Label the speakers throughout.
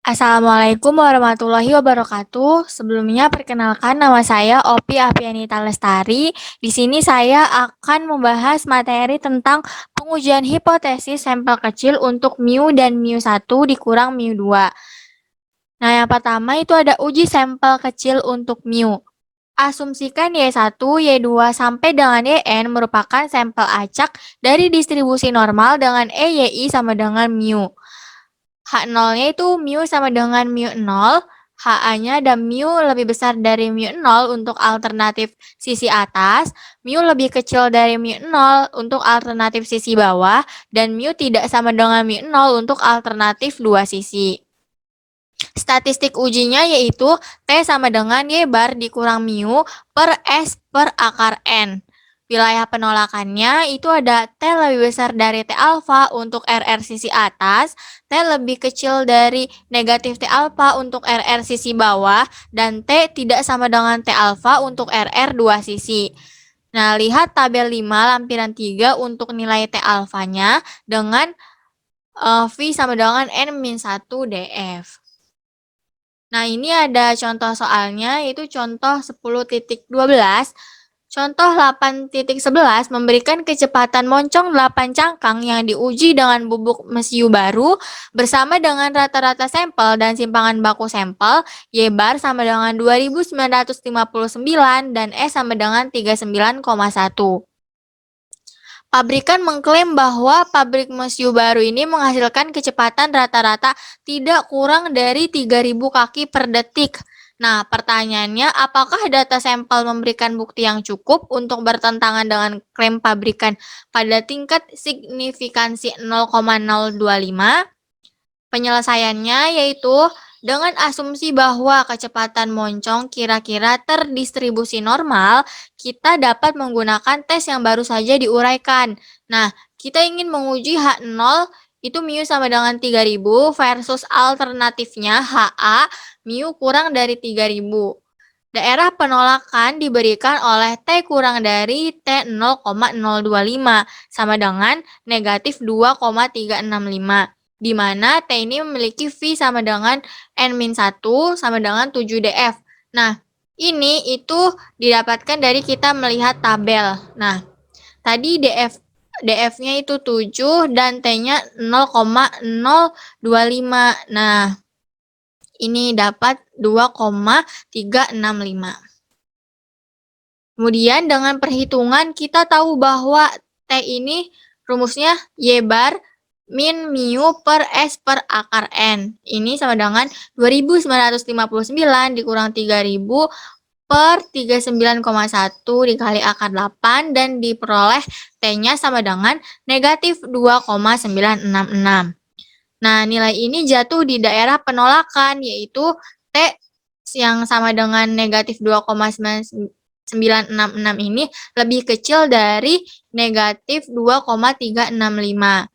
Speaker 1: Assalamualaikum warahmatullahi wabarakatuh. Sebelumnya perkenalkan nama saya Opi Apianita Lestari. Di sini saya akan membahas materi tentang pengujian hipotesis sampel kecil untuk mu dan mu1 dikurang mu2. Nah, yang pertama itu ada uji sampel kecil untuk mu. Asumsikan Y1, Y2 sampai dengan Yn merupakan sampel acak dari distribusi normal dengan EYI sama dengan mu. H0-nya itu mu sama dengan mu0, HA-nya dan mu lebih besar dari mu0 untuk alternatif sisi atas, mu lebih kecil dari mu0 untuk alternatif sisi bawah, dan mu tidak sama dengan mu0 untuk alternatif dua sisi. Statistik ujinya yaitu T sama dengan Y bar dikurang mu per S per akar N. Wilayah penolakannya itu ada T lebih besar dari T alfa untuk RR sisi atas, T lebih kecil dari negatif T alfa untuk RR sisi bawah, dan T tidak sama dengan T alfa untuk RR dua sisi. Nah, lihat tabel 5 lampiran 3 untuk nilai T alfanya dengan V sama dengan N-1 DF. Nah, ini ada contoh soalnya, yaitu contoh 10.12. Contoh 8.11 memberikan kecepatan moncong 8 cangkang yang diuji dengan bubuk mesiu baru bersama dengan rata-rata sampel dan simpangan baku sampel Y bar sama dengan 2959 dan S sama dengan 39,1. Pabrikan mengklaim bahwa pabrik mesiu baru ini menghasilkan kecepatan rata-rata tidak kurang dari 3.000 kaki per detik. Nah, pertanyaannya, apakah data sampel memberikan bukti yang cukup untuk bertentangan dengan klaim pabrikan pada tingkat signifikansi 0,025? Penyelesaiannya yaitu dengan asumsi bahwa kecepatan moncong kira-kira terdistribusi normal, kita dapat menggunakan tes yang baru saja diuraikan. Nah, kita ingin menguji H0 itu mu sama dengan 3000 versus alternatifnya HA mu kurang dari 3000. Daerah penolakan diberikan oleh T kurang dari T 0,025 sama dengan negatif 2,365. Di mana T ini memiliki V sama dengan N-1 sama dengan 7DF. Nah, ini itu didapatkan dari kita melihat tabel. Nah, tadi DF-nya itu 7 dan T-nya 0,025. Nah, ini dapat 2,365. Kemudian dengan perhitungan kita tahu bahwa T ini rumusnya Y bar min mu per S per akar N. Ini sama dengan 2959 dikurang 3000 per 39,1 dikali akar 8 dan diperoleh T-nya sama dengan negatif 2,966. Nah, nilai ini jatuh di daerah penolakan, yaitu T yang sama dengan negatif 2,966 ini lebih kecil dari negatif 2,365.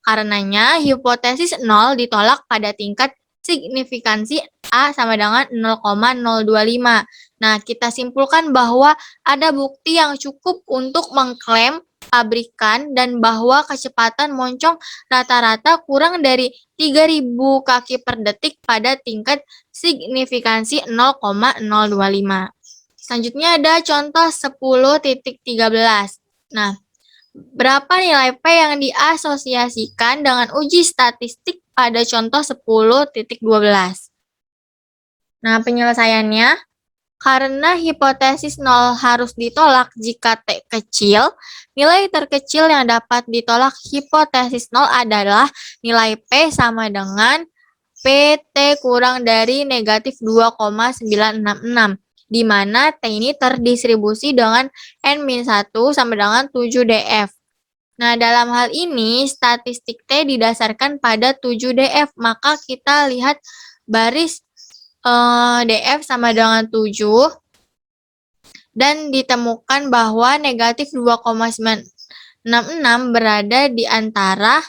Speaker 1: Karenanya, hipotesis 0 ditolak pada tingkat signifikansi A sama dengan 0,025. Nah, kita simpulkan bahwa ada bukti yang cukup untuk mengklaim pabrikan dan bahwa kecepatan moncong rata-rata kurang dari 3000 kaki per detik pada tingkat signifikansi 0,025. Selanjutnya ada contoh 10.13. Nah, berapa nilai P yang diasosiasikan dengan uji statistik pada contoh 10.12? Nah, penyelesaiannya, karena hipotesis 0 harus ditolak jika T kecil, nilai terkecil yang dapat ditolak hipotesis 0 adalah nilai P sama dengan PT kurang dari negatif 2,966, di mana T ini terdistribusi dengan N-1 sama dengan 7DF. Nah, dalam hal ini, statistik T didasarkan pada 7DF, maka kita lihat baris DF sama dengan 7, dan ditemukan bahwa negatif 2,966 berada di antara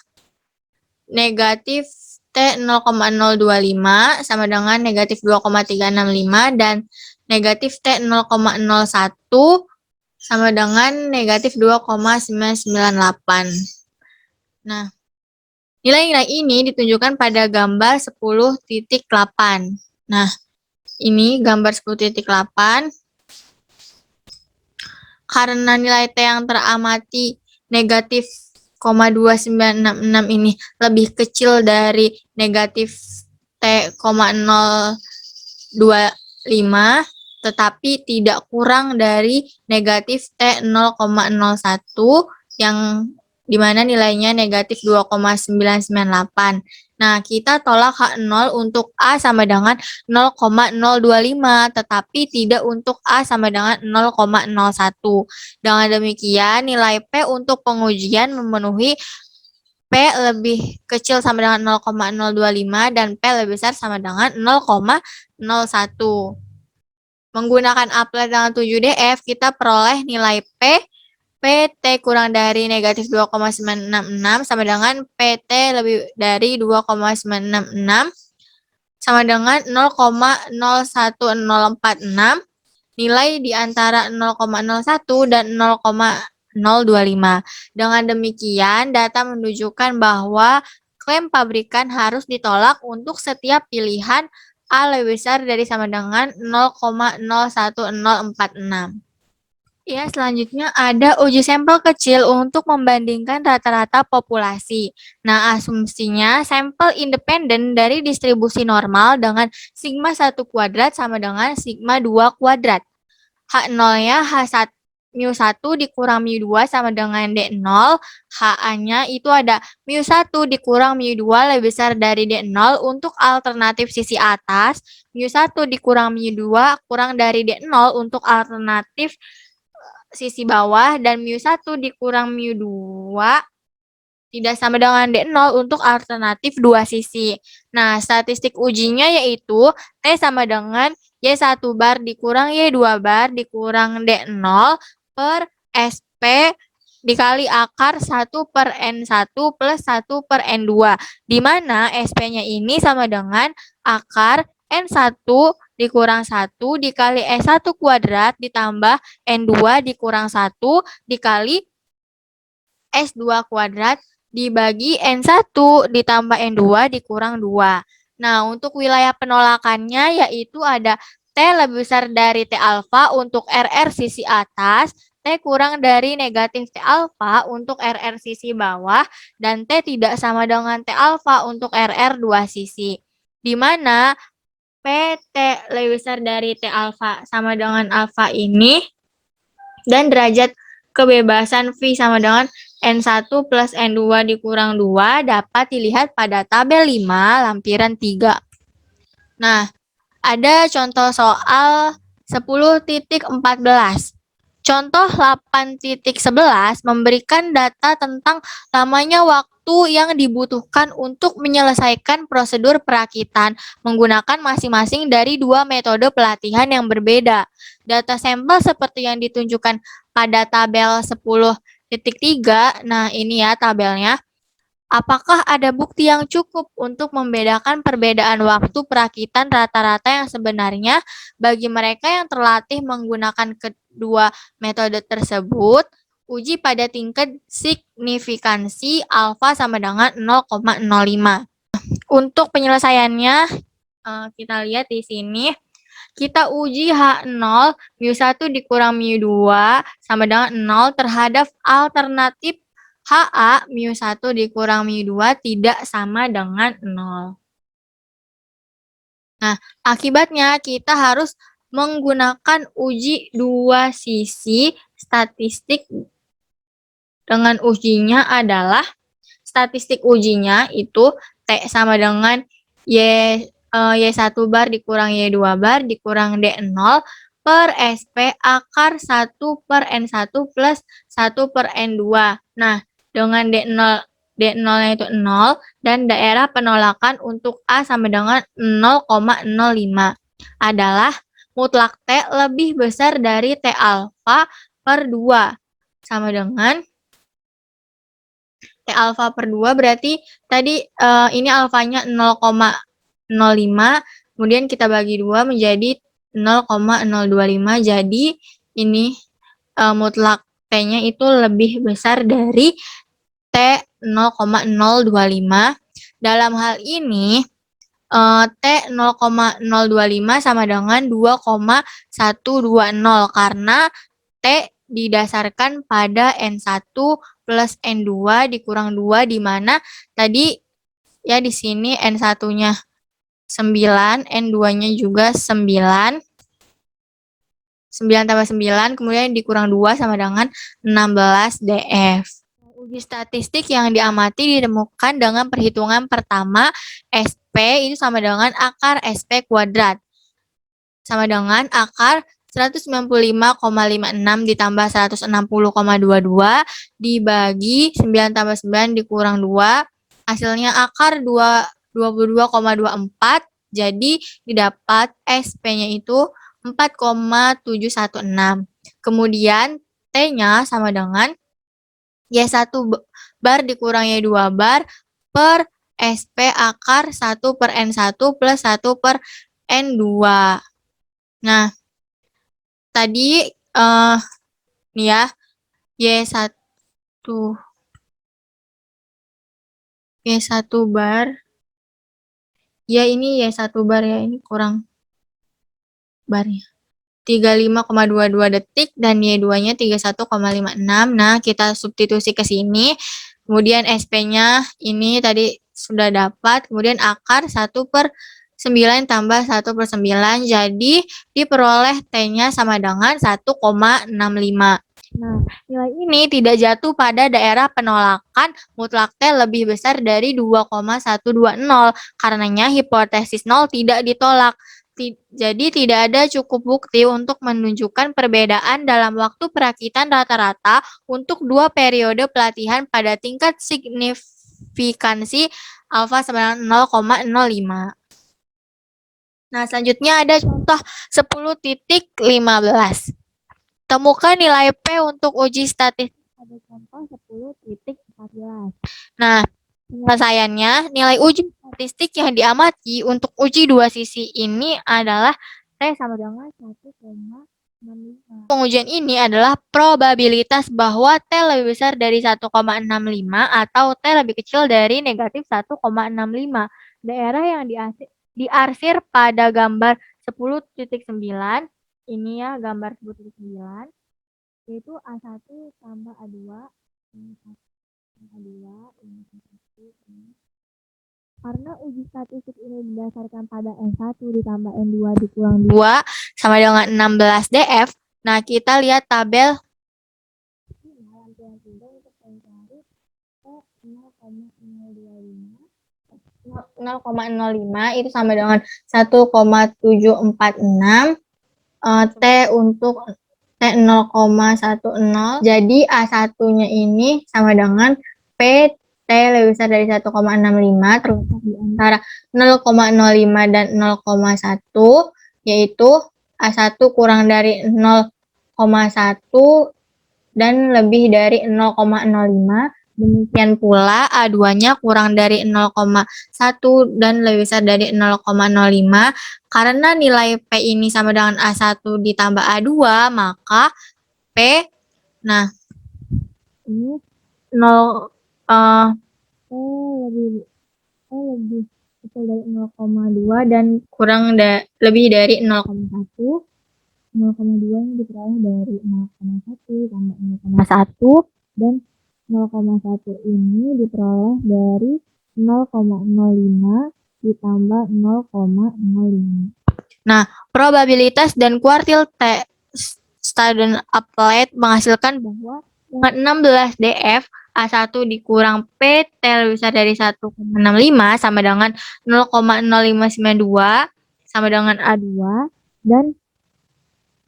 Speaker 1: negatif T 0,025 sama dengan negatif 2,365 dan negatif T 0,01 sama dengan negatif 2,998. Nah, Nilai-nilai ini ditunjukkan pada gambar 10.8. Nah, ini gambar 10.8. Karena nilai T yang teramati negatif 0,2966 ini lebih kecil dari negatif T,025, tetapi tidak kurang dari negatif T0,01 yang dimana nilainya negatif 2,998. Nah, kita tolak H0 untuk A sama dengan 0,025, tetapi tidak untuk A sama dengan 0,01. Dengan demikian, nilai P untuk pengujian memenuhi P lebih kecil sama dengan 0,025 dan P lebih besar sama dengan 0,01. Menggunakan applet dengan 7DF, kita peroleh nilai PT kurang dari negatif 2,966 sama dengan PT lebih dari 2,966 sama dengan 0,01046, nilai di antara 0,01 dan 0,025. Dengan demikian, data menunjukkan bahwa klaim pabrikan harus ditolak untuk setiap pilihan A lebih besar dari sama dengan 0,01046. Ya, selanjutnya ada uji sampel kecil untuk membandingkan rata-rata populasi. Nah, asumsinya sampel independen dari distribusi normal dengan sigma 1 kuadrat sama dengan sigma 2 kuadrat. H0-nya H1 mu1 dikurang mu2 sama dengan D0. HA-nya itu ada mu1 dikurang mu2 lebih besar dari D0 untuk alternatif sisi atas, mu1 dikurang mu2 kurang dari D0 untuk alternatif sisi bawah, dan mu1 dikurang mu2 tidak sama dengan D0 untuk alternatif dua sisi. Nah, statistik ujinya yaitu T sama dengan Y1 bar dikurang Y2 bar dikurang D0 per SP dikali akar 1 per N1 plus 1 per N2, di mana SP-nya ini sama dengan akar N1 dikurang 1 dikali S1 kuadrat ditambah N2 dikurang 1 dikali S2 kuadrat dibagi N1 ditambah N2 dikurang 2. Nah, untuk wilayah penolakannya yaitu ada T lebih besar dari T alfa untuk RR sisi atas, T kurang dari negatif T alfa untuk RR sisi bawah, dan T tidak sama dengan T alfa untuk RR dua sisi. Di mana PT lebih besar dari T alfa sama dengan alfa ini, dan derajat kebebasan V sama dengan N1 plus N2 dikurang 2 dapat dilihat pada tabel 5 lampiran 3. Nah, ada contoh soal 10.14. Contoh 8.11 memberikan data tentang lamanya waktu yang dibutuhkan untuk menyelesaikan prosedur perakitan menggunakan masing-masing dari dua metode pelatihan yang berbeda. Data sampel seperti yang ditunjukkan pada tabel 10.3, nah ini ya tabelnya. Apakah ada bukti yang cukup untuk membedakan perbedaan waktu perakitan rata-rata yang sebenarnya bagi mereka yang terlatih menggunakan kedua metode tersebut? Uji pada tingkat signifikansi alfa sama dengan 0,05. Untuk penyelesaiannya, kita lihat di sini. Kita uji H0 mu1 dikurang mu2 sama dengan 0 terhadap alternatif HA mu1 dikurang mu2 tidak sama dengan 0. Nah, akibatnya kita harus menggunakan uji dua sisi statistik. Dengan ujinya adalah statistik ujinya itu T sama dengan Y1 bar dikurang Y2 bar dikurang D0 per SP akar 1 per N1 plus 1 per N2. Nah, dengan D0-nya itu 0 dan daerah penolakan untuk A sama dengan 0,05 adalah mutlak T lebih besar dari T alfa per 2 sama dengan T alfa per 2 berarti tadi ini alfanya 0,05, kemudian kita bagi 2 menjadi 0,025, jadi ini mutlak T-nya itu lebih besar dari T 0,025. Dalam hal ini, T 0,025 sama dengan 2,120 karena T didasarkan pada N1 plus N2 dikurang 2, di mana tadi ya di sini N1-nya 9, N2-nya juga 9. 9 tambah 9, kemudian dikurang 2 sama dengan 16 DF. Uji statistik yang diamati ditemukan dengan perhitungan pertama, SP itu sama dengan akar SP kuadrat. Sama dengan akar 195,56 ditambah 160,22 dibagi 9 tambah 9 dikurang 2. Hasilnya akar 22,24. Jadi didapat SP-nya itu 4,716. Kemudian T-nya sama dengan Y1 bar dikurang Y2 bar per SP akar 1 per N1 plus 1 per N2. Nah, tadi nih ya, Y1 bar. Ya ini Y1 bar ya, ini kurang barnya. 35,22 detik dan Y2-nya 31,56. Nah, kita substitusi ke sini. Kemudian SP-nya ini tadi sudah dapat. Kemudian akar 1 per 9 tambah 1 per 9. Jadi, diperoleh T-nya sama dengan 1,65. Nah, nilai ini tidak jatuh pada daerah penolakan mutlak T lebih besar dari 2,120. Karenanya hipotesis 0 tidak ditolak. Jadi tidak ada cukup bukti untuk menunjukkan perbedaan dalam waktu perakitan rata-rata untuk dua periode pelatihan pada tingkat signifikansi alfa sama dengan 0,05. Nah, selanjutnya ada contoh 10.15. Temukan nilai P untuk uji statistik pada contoh 10.14. Nah, penyelesaiannya, nilai uji statistik yang diamati untuk uji dua sisi ini adalah T sama dengan 1,65. Pengujian ini adalah probabilitas bahwa T lebih besar dari 1,65 atau T lebih kecil dari negatif 1,65. Daerah yang diarsir pada gambar 10.9, ini ya gambar 10.9, yaitu A1 tambah A2, ini A2, ini A1, ini. Karena uji statistik ini berdasarkan pada N1 ditambah N2 dikurang 2 sama dengan 16 DF. Nah, kita lihat tabel lampiran 3 untuk mencari T 0,005 itu sama dengan 1,746. T untuk T 0,10. Jadi A1-nya ini sama dengan P T lebih besar dari 1,65 terletak di antara 0,05 dan 0,1, yaitu A1 kurang dari 0,1 dan lebih dari 0,05. Demikian pula A2-nya kurang dari 0,1 dan lebih besar dari 0,05. Karena nilai P ini sama dengan A1 ditambah A2, maka P, nah, ini 0, lebih kecil dari 0,2 dan lebih dari 0,1. 0,2 yang diperoleh dari 0,1 tambah 0,1 dan 0,1 ini diperoleh dari 0,05 ditambah 0,05. Nah, probabilitas dan kuartil T student applied menghasilkan bahwa dengan 16 DF A1 dikurang P T lebih besar dari 1,65 sama dengan 0,0592 sama dengan A2 dan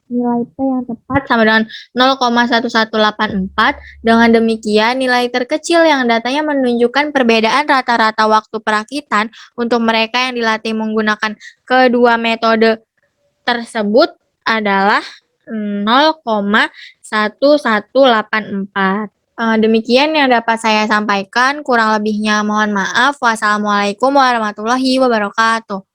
Speaker 1: nilai P yang tepat sama dengan 0,1184. Dengan demikian, nilai terkecil yang datanya menunjukkan perbedaan rata-rata waktu perakitan untuk mereka yang dilatih menggunakan kedua metode tersebut adalah 0,1184. Demikian yang dapat saya sampaikan, kurang lebihnya mohon maaf. Wassalamualaikum warahmatullahi wabarakatuh.